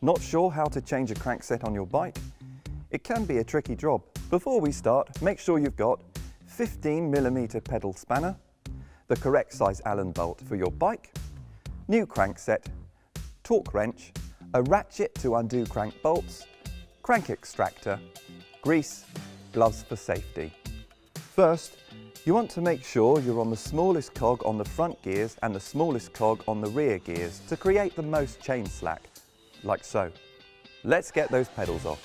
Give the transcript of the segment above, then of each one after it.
Not sure how to change a crankset on your bike? It can be a tricky job. Before we start, make sure you've got 15mm pedal spanner, the correct size Allen bolt for your bike, new crankset, torque wrench, a ratchet to undo crank bolts, crank extractor, grease, gloves for safety. First, you want to make sure you're on the smallest cog on the front gears and the smallest cog on the rear gears to create the most chain slack, like so. Let's get those pedals off.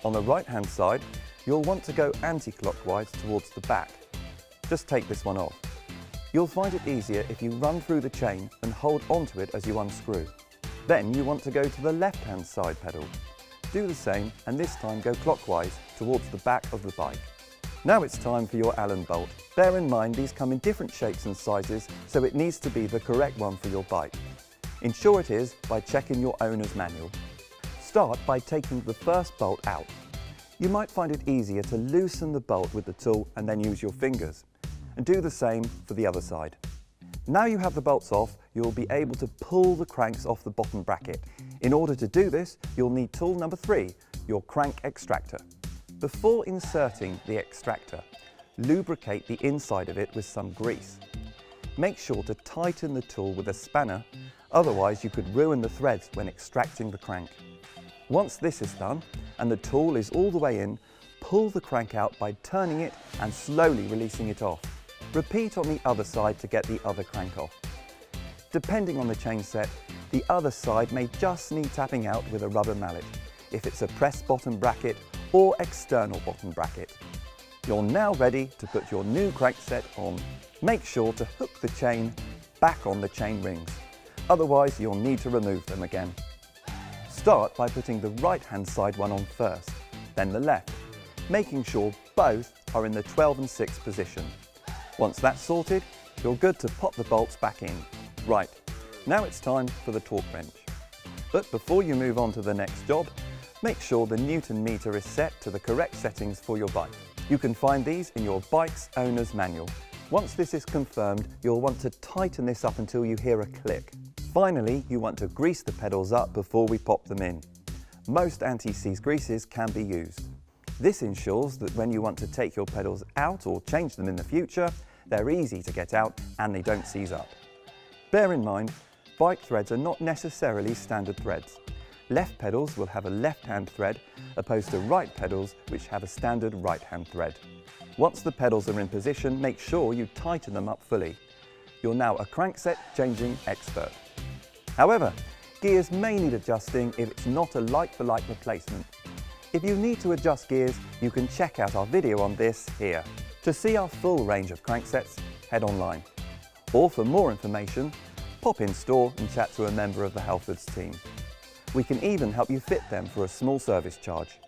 On the right hand side, you'll want to go anti-clockwise towards the back. Just take this one off. You'll find it easier if you run through the chain and hold onto it as you unscrew. Then you want to go to the left hand side pedal. Do the same and this time go clockwise towards the back of the bike. Now it's time for your Allen bolt. Bear in mind these come in different shapes and sizes, so it needs to be the correct one for your bike. Ensure it is by checking your owner's manual. Start by taking the first bolt out. You might find it easier to loosen the bolt with the tool and then use your fingers. And do the same for the other side. Now you have the bolts off, you'll be able to pull the cranks off the bottom bracket. In order to do this, you'll need tool number 3, your crank extractor. Before inserting the extractor, lubricate the inside of it with some grease. Make sure to tighten the tool with a spanner, otherwise you could ruin the threads when extracting the crank. Once this is done and the tool is all the way in, pull the crank out by turning it and slowly releasing it off. Repeat on the other side to get the other crank off. Depending on the chain set, the other side may just need tapping out with a rubber mallet, if it's a pressed bottom bracket or external bottom bracket. You're now ready to put your new crankset on. Make sure to hook the chain back on the chain rings, otherwise you'll need to remove them again. Start by putting the right hand side one on first, then the left, making sure both are in the 12 and 6 position. Once that's sorted, you're good to pop the bolts back in. Right, now it's time for the torque wrench. But before you move on to the next job, make sure the Newton meter is set to the correct settings for your bike. You can find these in your bike's owner's manual. Once this is confirmed, you'll want to tighten this up until you hear a click. Finally, you want to grease the pedals up before we pop them in. Most anti-seize greases can be used. This ensures that when you want to take your pedals out or change them in the future, they're easy to get out and they don't seize up. Bear in mind, bike threads are not necessarily standard threads. Left pedals will have a left-hand thread, opposed to right pedals which have a standard right-hand thread. Once the pedals are in position, make sure you tighten them up fully. You're now a crankset changing expert. However, gears may need adjusting if it's not a like-for-like replacement. If you need to adjust gears, you can check out our video on this here. To see our full range of cranksets, head online. Or for more information, pop in store and chat to a member of the Halfords team. We can even help you fit them for a small service charge.